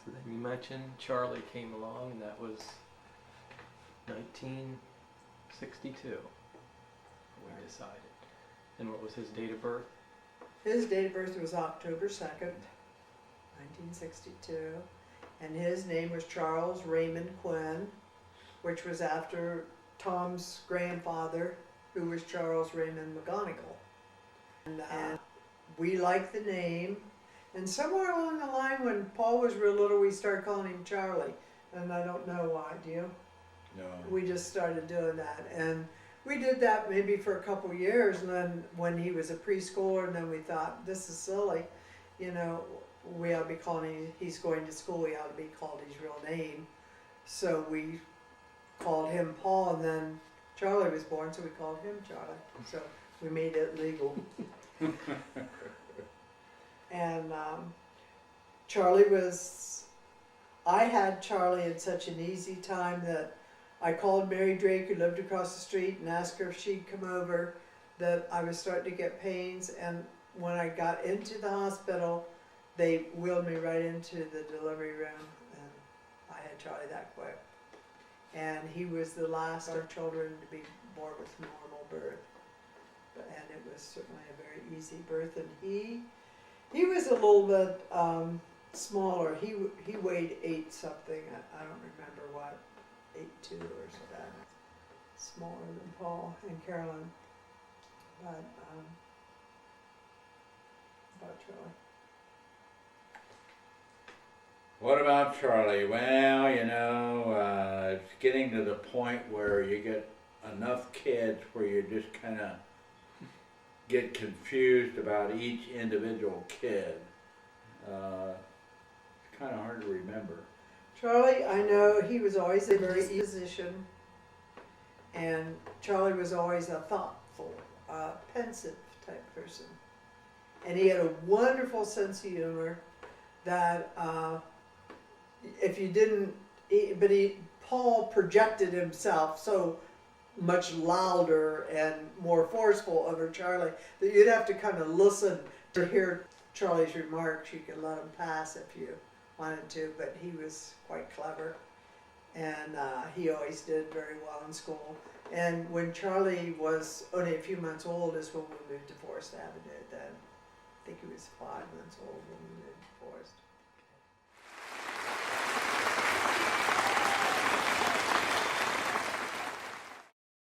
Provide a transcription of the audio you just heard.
So then you mentioned Charlie came along, and that was 1962 we decided. And what was his date of birth? His date of birth was October 2nd, 1962, and his name was Charles Raymond Quinn, which was after Tom's grandfather, who was Charles Raymond McGonigal. And we liked the name, and somewhere along the line when Paul was real little, we started calling him Charlie, and I don't know why, do you? No. We just started doing that, and we did that maybe for a couple years, and then when he was a preschooler, and then we thought, this is silly, you know, we ought to be calling him, he's going to school, he ought to be called his real name. So we called him Paul, and then Charlie was born, so we called him Charlie. So we made it legal. And Charlie was, I had Charlie in such an easy time that I called Mary Drake, who lived across the street, and asked her if she'd come over, that I was starting to get pains. And when I got into the hospital, they wheeled me right into the delivery room, and I had Charlie that quick. And he was the last of our children to be born with normal birth. And it was certainly a very easy birth. And he was a little bit smaller. He weighed 8 something. I don't remember what. 8'2" or something, smaller than Paul and Carolyn, but about Charlie. What about Charlie? Well, you know, it's getting to the point where you get enough kids where you just kind of get confused about each individual kid. It's kind of hard to remember. Charlie, I know he was always a very easy physician, and Charlie was always a thoughtful, pensive type person. And he had a wonderful sense of humor that if you didn't, Paul projected himself so much louder and more forceful over Charlie that you'd have to kind of listen to hear Charlie's remarks. You could let them pass if you wanted to, but he was quite clever, and he always did very well in school. And when Charlie was only a few months old is when we moved to Forest Avenue then. I think he was 5 months old when we moved to Forest.